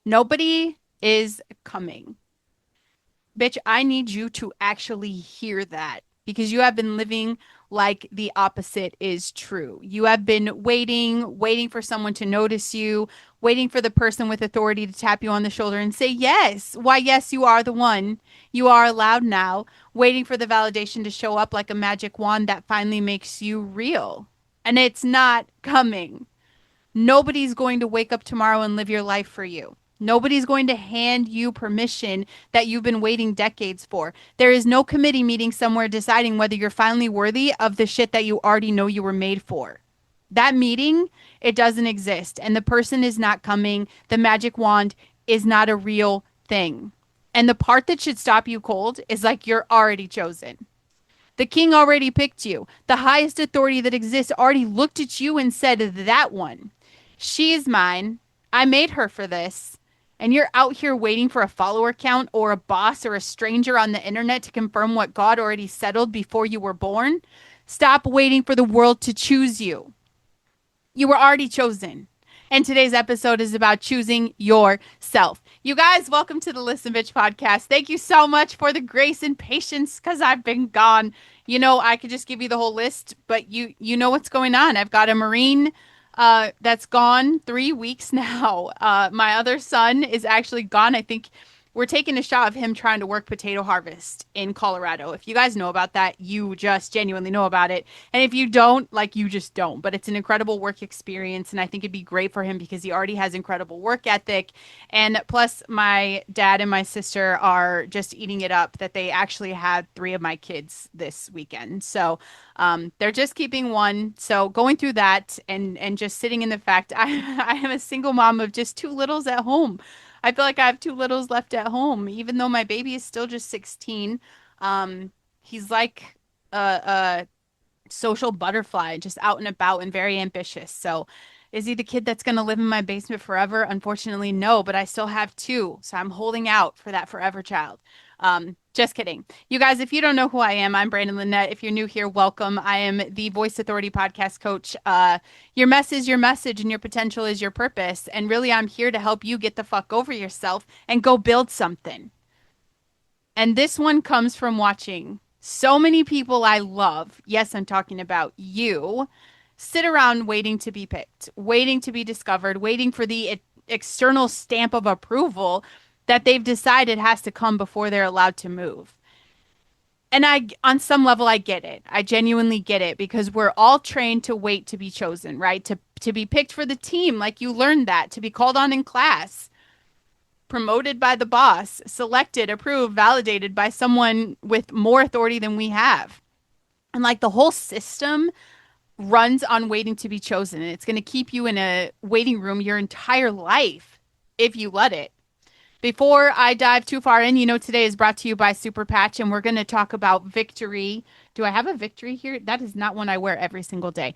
Nobody is coming. Bitch, I need you to actually hear that because you have been living like the opposite is true. You have been waiting for someone to notice you, waiting for the person with authority to tap you on the shoulder and say, yes. Why, yes, you are the one. You are allowed now, waiting for the validation to show up like a magic wand that finally makes you real. And it's not coming. Nobody's going to wake up tomorrow and live your life for you. Nobody's going to hand you permission that you've been waiting decades for. There is no committee meeting somewhere deciding whether you're finally worthy of the shit that you already know you were made for. That meeting, it doesn't exist. And the person is not coming. The magic wand is not a real thing. And the part that should stop you cold is like you're already chosen. The king already picked you. The highest authority that exists already looked at you and said, that one. She is mine. I made her for this. And you're out here waiting for a follower count or a boss or a stranger on the internet to confirm what God already settled before you were born. Stop waiting for the world to choose you. You were already chosen. And today's episode is about choosing yourself. You guys, welcome to the Listen Bitch podcast. Thank you so much for the grace and patience because I've been gone. You know, I could just give you the whole list, but you know what's going on. I've got a Marine that's gone 3 weeks now. My other son is actually gone. I think we're taking a shot of him trying to work potato harvest in Colorado. If you guys know about that, you just genuinely know about it. And if you don't, like you just don't. But it's an incredible work experience. And I think it'd be great for him because he already has incredible work ethic. And plus, my dad and my sister are just eating it up that they actually had 3 of my kids this weekend. So they're just keeping one. So going through that and just sitting in the fact I am a single mom of just 2 littles at home. I feel like I have 2 littles left at home, even though my baby is still just 16. He's like a social butterfly, just out and about and very ambitious. So, is he the kid that's going to live in my basement forever? Unfortunately, no, but I still have 2. So, I'm holding out for that forever child. Just kidding. You guys, if you don't know who I am, I'm Brandon Lynette. If you're new here, welcome. I am the Voice Authority podcast coach. Your mess is your message and your potential is your purpose. And really, I'm here to help you get the fuck over yourself and go build something. And this one comes from watching so many people I love. Yes, I'm talking about you. Sit around waiting to be picked, waiting to be discovered, waiting for the external stamp of approval that they've decided has to come before they're allowed to move. And on some level, I get it. I genuinely get it because we're all trained to wait to be chosen, right? To be picked for the team, like you learned that, to be called on in class, promoted by the boss, selected, approved, validated by someone with more authority than we have. And like the whole system runs on waiting to be chosen. And it's going to keep you in a waiting room your entire life if you let it. Before I dive too far in, you know, today is brought to you by Super Patch, and we're going to talk about victory. Do I have a victory here? That is not one I wear every single day.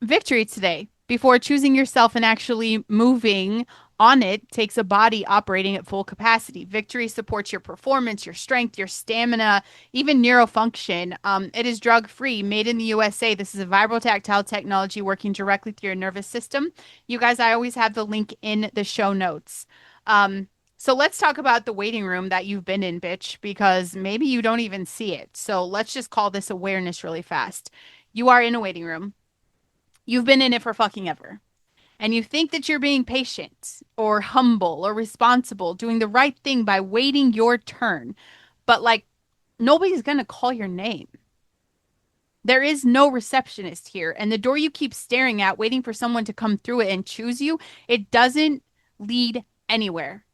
Victory today. Before choosing yourself and actually moving on it takes a body operating at full capacity. Victory supports your performance, your strength, your stamina, even neurofunction. It is drug free, made in the USA. This is a vibral tactile technology working directly through your nervous system. You guys, I always have the link in the show notes. So let's talk about the waiting room that you've been in, bitch, because maybe you don't even see it. So let's just call this awareness really fast. You are in a waiting room. You've been in it for fucking ever. And you think that you're being patient or humble or responsible, doing the right thing by waiting your turn. But like, nobody's going to call your name. There is no receptionist here. And the door you keep staring at, waiting for someone to come through it and choose you, it doesn't lead anywhere.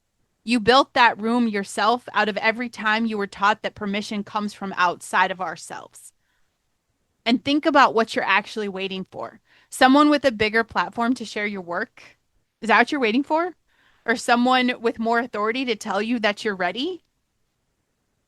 You built that room yourself out of every time you were taught that permission comes from outside of ourselves. And think about what you're actually waiting for. Someone with a bigger platform to share your work? Is that what you're waiting for? Or someone with more authority to tell you that you're ready?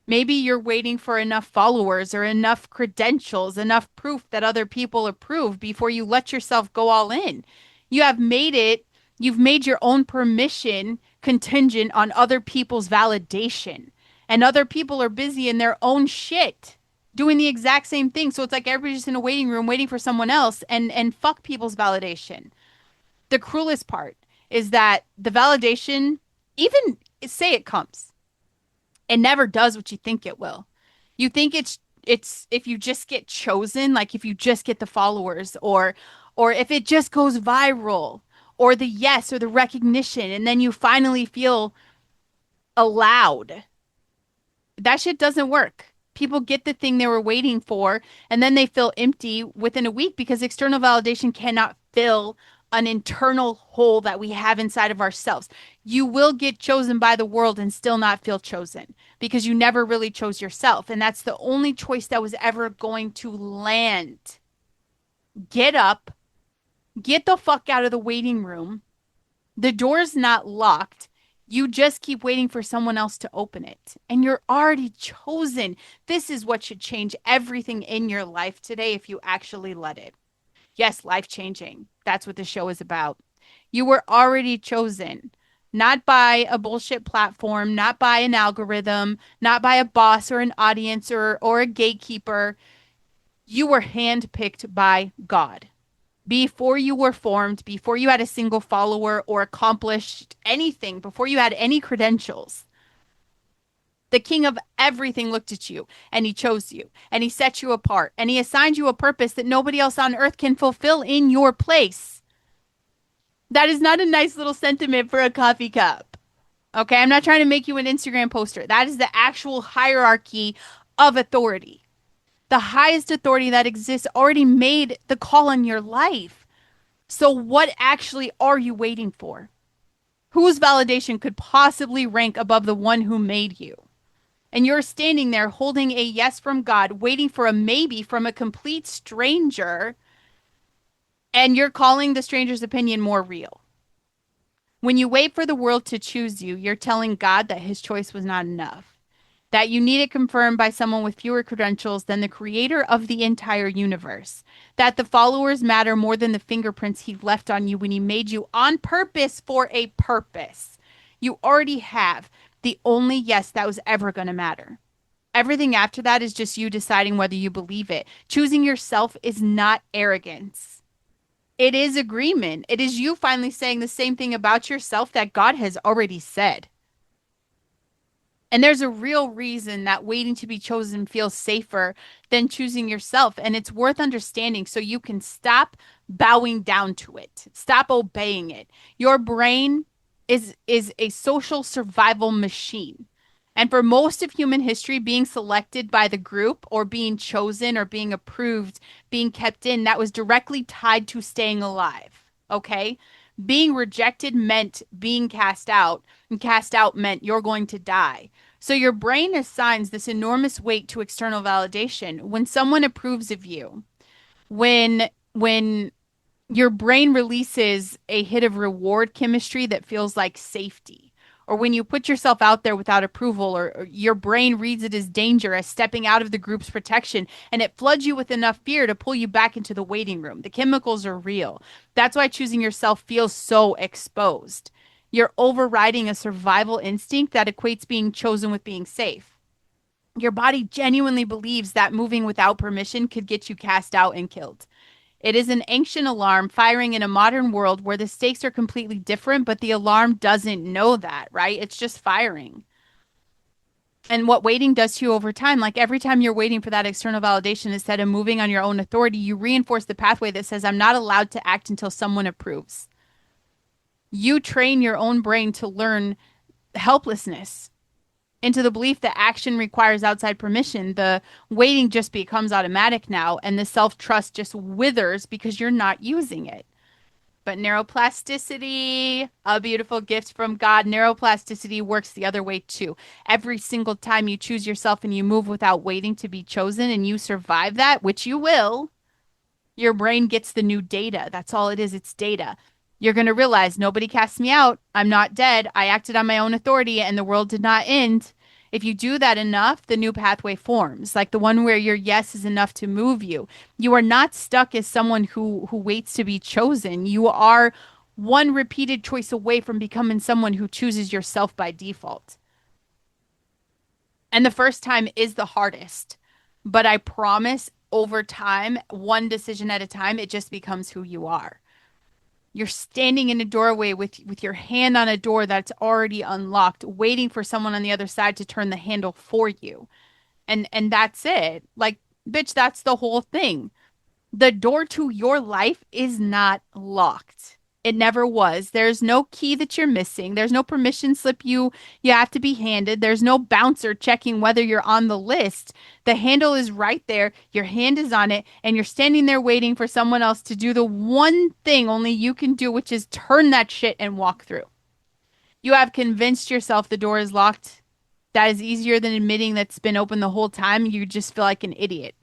Maybe you're waiting for enough followers or enough credentials, enough proof that other people approve before you let yourself go all in. You have made it, you've made your own permission contingent on other people's validation. And other people are busy in their own shit doing the exact same thing. So it's like everybody's just in a waiting room waiting for someone else and fuck people's validation. The cruelest part is that the validation, even say it comes, it never does what you think it will. You think it's if you just get chosen, like if you just get the followers or if it just goes viral or the yes or the recognition and then you finally feel allowed. That shit doesn't work. People get the thing they were waiting for and then they feel empty within a week because external validation cannot fill an internal hole that we have inside of ourselves. You will get chosen by the world and still not feel chosen because you never really chose yourself. And that's the only choice that was ever going to land. Get up, get the fuck out of the waiting room. The door's not locked. You just keep waiting for someone else to open it. And you're already chosen. This is what should change everything in your life today if you actually let it. Yes, life changing. That's what the show is about. You were already chosen, not by a bullshit platform, not by an algorithm, not by a boss or an audience or a gatekeeper. You were handpicked by God before you were formed, before you had a single follower or accomplished anything, before you had any credentials. The king of everything looked at you and he chose you and he set you apart and he assigned you a purpose that nobody else on earth can fulfill in your place. That is not a nice little sentiment for a coffee cup. Okay, I'm not trying to make you an Instagram poster. That is the actual hierarchy of authority. The highest authority that exists already made the call on your life. So, what actually are you waiting for? Whose validation could possibly rank above the one who made you? And you're standing there holding a yes from God, waiting for a maybe from a complete stranger, and you're calling the stranger's opinion more real. When you wait for the world to choose you, you're telling God that his choice was not enough, that you need it confirmed by someone with fewer credentials than the creator of the entire universe, that the followers matter more than the fingerprints he left on you when he made you on purpose for a purpose. You already have the only yes that was ever going to matter. Everything after that is just you deciding whether you believe it. Choosing yourself is not arrogance. It is agreement. It is you finally saying the same thing about yourself that God has already said. And there's a real reason that waiting to be chosen feels safer than choosing yourself. And it's worth understanding so you can stop bowing down to it, stop obeying it. Your brain is a social survival machine. And for most of human history, being selected by the group or being chosen or being approved, being kept in, that was directly tied to staying alive. Okay. Being rejected meant being cast out, and cast out meant you're going to die. So your brain assigns this enormous weight to external validation. When someone approves of you, when your brain releases a hit of reward chemistry that feels like safety, or when you put yourself out there without approval, or your brain reads it as danger, as stepping out of the group's protection, and it floods you with enough fear to pull you back into the waiting room. The chemicals are real. That's why choosing yourself feels so exposed. You're overriding a survival instinct that equates being chosen with being safe. Your body genuinely believes that moving without permission could get you cast out and killed. It is an ancient alarm firing in a modern world where the stakes are completely different, but the alarm doesn't know that, right? It's just firing. And what waiting does to you over time, like every time you're waiting for that external validation instead of moving on your own authority, you reinforce the pathway that says, I'm not allowed to act until someone approves. You train your own brain to learn helplessness into the belief that action requires outside permission. The waiting just becomes automatic now, and the self trust just withers because you're not using it. But neuroplasticity, a beautiful gift from God, neuroplasticity works the other way too. Every single time you choose yourself and you move without waiting to be chosen and you survive that, which you will, your brain gets the new data. That's all it is. It's data. You're going to realize nobody cast me out. I'm not dead. I acted on my own authority and the world did not end. If you do that enough, the new pathway forms, like the one where your yes is enough to move you. You are not stuck as someone who waits to be chosen. You are one repeated choice away from becoming someone who chooses yourself by default. And the first time is the hardest. But I promise over time, one decision at a time, it just becomes who you are. You're standing in a doorway with your hand on a door that's already unlocked, waiting for someone on the other side to turn the handle for you. And that's it. Like, bitch, that's the whole thing. The door to your life is not locked. It never was. There's no key that you're missing. There's no permission slip you have to be handed. There's no bouncer checking whether you're on the list. The handle is right there. Your hand is on it, and you're standing there waiting for someone else to do the one thing only you can do, which is turn that shit and walk through. You have convinced yourself the door is locked. That is easier than admitting that's been open the whole time. You just feel like an idiot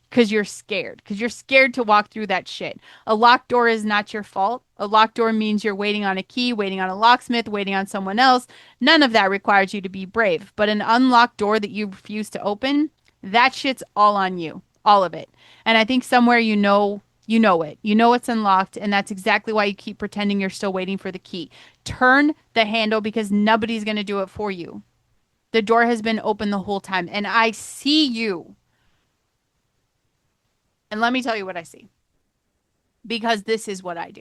because you're scared to walk through that shit. A locked door is not your fault. A locked door means you're waiting on a key, waiting on a locksmith, waiting on someone else. None of that requires you to be brave. But an unlocked door that you refuse to open, that shit's all on you. All of it. And I think somewhere you know it. You know it's unlocked, and that's exactly why you keep pretending you're still waiting for the key. Turn the handle because nobody's going to do it for you. The door has been open the whole time, and I see you. And let me tell you what I see, because this is what I do.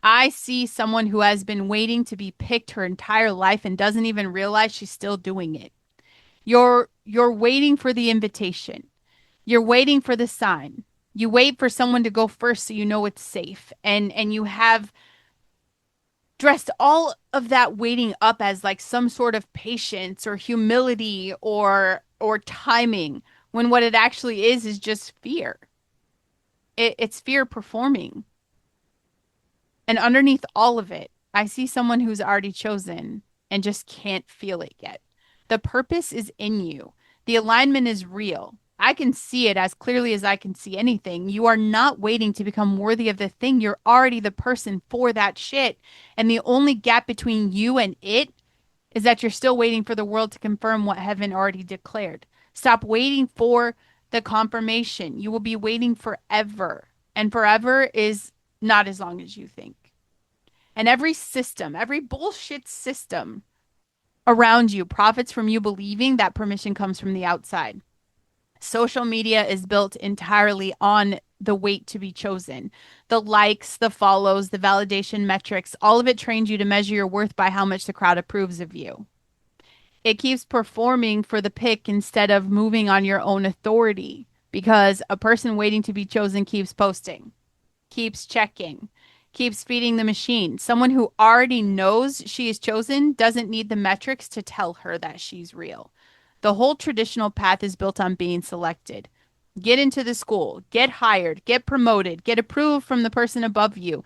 I see someone who has been waiting to be picked her entire life and doesn't even realize she's still doing it. You're waiting for the invitation. You're waiting for the sign. You wait for someone to go first so you know it's safe. And you have dressed all of that waiting up as like some sort of patience or humility or timing, when what it actually is just fear. It's fear performing. And underneath all of it, I see someone who's already chosen and just can't feel it yet. The purpose is in you. The alignment is real. I can see it as clearly as I can see anything. You are not waiting to become worthy of the thing. You're already the person for that shit. And the only gap between you and it is that you're still waiting for the world to confirm what heaven already declared. Stop waiting for the confirmation. You will be waiting forever. And forever is not as long as you think. And every system, every bullshit system around you profits from you believing that permission comes from the outside. Social media is built entirely on the wait to be chosen. The likes, the follows, the validation metrics, all of it trains you to measure your worth by how much the crowd approves of you. It keeps performing for the pick instead of moving on your own authority, because a person waiting to be chosen keeps posting, keeps checking, keeps feeding the machine. Someone who already knows she is chosen doesn't need the metrics to tell her that she's real. The whole traditional path is built on being selected. Get into the school, get hired, get promoted, get approval from the person above you.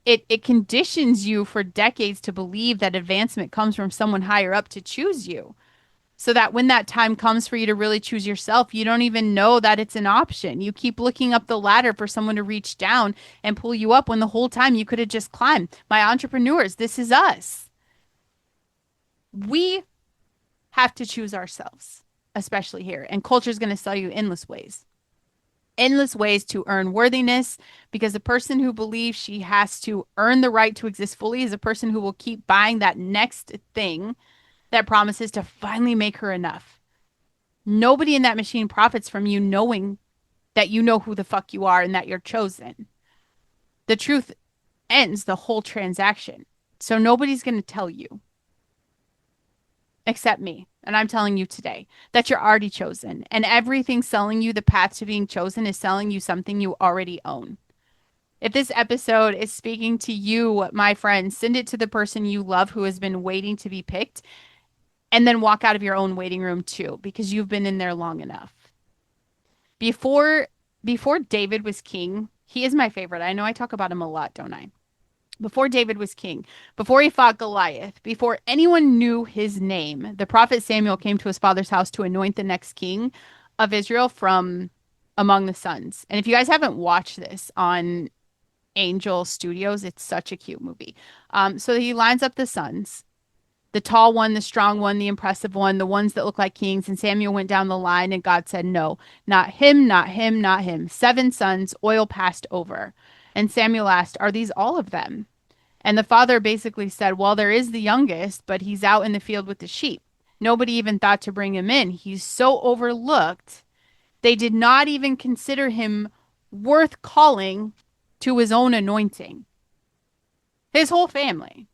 It conditions you for decades to believe that advancement comes from someone higher up to choose you. So that when that time comes for you to really choose yourself, you don't even know that it's an option. You keep looking up the ladder for someone to reach down and pull you up when the whole time you could have just climbed. My entrepreneurs, this is us. We have to choose ourselves, especially here. And culture is going to sell you endless ways to earn worthiness, because the person who believes she has to earn the right to exist fully is a person who will keep buying that next thing that promises to finally make her enough. Nobody in that machine profits from you knowing that you know who the fuck you are and that you're chosen. The truth ends the whole transaction. So nobody's going to tell you except me. And I'm telling you today that you're already chosen. And everything selling you the path to being chosen is selling you something you already own. If this episode is speaking to you, my friend, send it to the person you love who has been waiting to be picked, and then walk out of your own waiting room too, because you've been in there long enough. Before David was king, he is my favorite. I know I talk about him a lot, don't I? Before David was king, before he fought Goliath, before anyone knew his name, the prophet Samuel came to his father's house to anoint the next king of Israel from among the sons. And if you guys haven't watched this on Angel Studios, it's such a cute movie. So he lines up the sons, the tall one, the strong one, the impressive one, the ones that look like kings. And Samuel went down the line, and God said, no, not him, not him, not him. 7 sons, oil passed over. And Samuel asked, are these all of them? And the father basically said, well, there is the youngest, but he's out in the field with the sheep. Nobody even thought to bring him in. He's so overlooked. They did not even consider him worth calling to his own anointing. His whole family.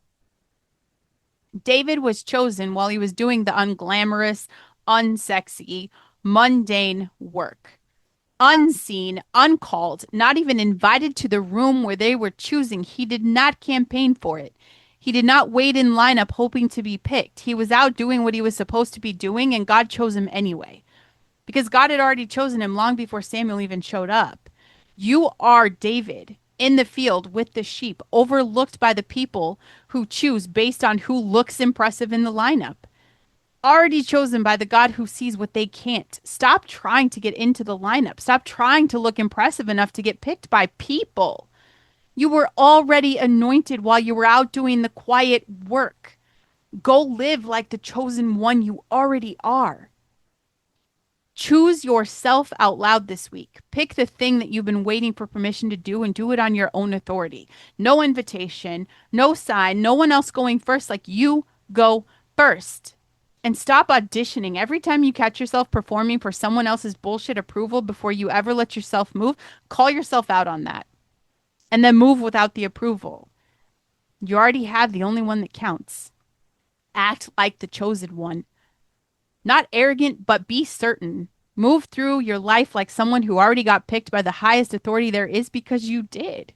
David was chosen while he was doing the unglamorous, unsexy, mundane work. Unseen, uncalled, not even invited to the room where they were choosing. He did not campaign for it. He did not wait in lineup hoping to be picked. He was out doing what he was supposed to be doing, and God chose him anyway. Because God had already chosen him long before Samuel even showed up. You are David in the field with the sheep, overlooked by the people who choose based on who looks impressive in the lineup. Already chosen by the God who sees what they can't. Stop trying to get into the lineup. Stop trying to look impressive enough to get picked by people. You were already anointed while you were out doing the quiet work. Go live like the chosen one you already are. Choose yourself out loud this week. Pick the thing that you've been waiting for permission to do and do it on your own authority. No invitation, no sign, no one else going first. Like you go first. And stop auditioning. Every time you catch yourself performing for someone else's bullshit approval before you ever let yourself move, call yourself out on that. And then move without the approval. You already have the only one that counts. Act like the chosen one. Not arrogant, but be certain. Move through your life like someone who already got picked by the highest authority there is because you did.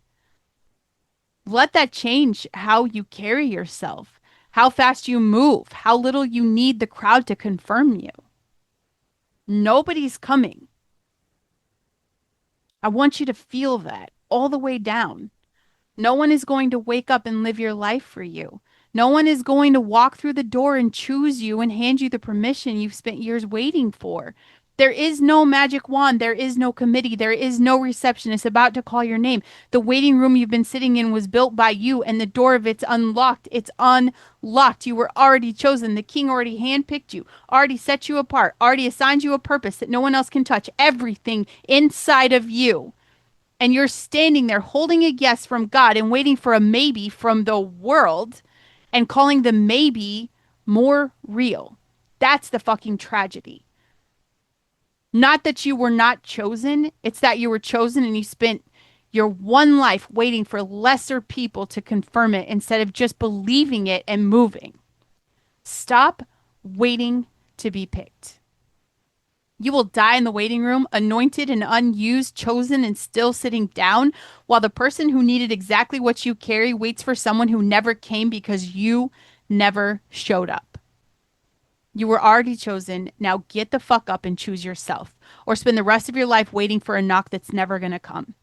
Let that change how you carry yourself, how fast you move, how little you need the crowd to confirm you. Nobody's coming. I want you to feel that all the way down. No one is going to wake up and live your life for you. No one is going to walk through the door and choose you and hand you the permission you've spent years waiting for. There is no magic wand. There is no committee. There is no receptionist about to call your name. The waiting room you've been sitting in was built by you, and the door of it's unlocked. It's unlocked. You were already chosen. The king already handpicked you, already set you apart, already assigned you a purpose that no one else can touch. Everything inside of you. And you're standing there holding a yes from God and waiting for a maybe from the world and calling the maybe more real. That's the fucking tragedy. Not that you were not chosen, it's that you were chosen and you spent your one life waiting for lesser people to confirm it instead of just believing it and moving. Stop waiting to be picked. You will die in the waiting room, anointed and unused, chosen and still sitting down, while the person who needed exactly what you carry waits for someone who never came because you never showed up. You were already chosen. Now get the fuck up and choose yourself, or spend the rest of your life waiting for a knock that's never going to come.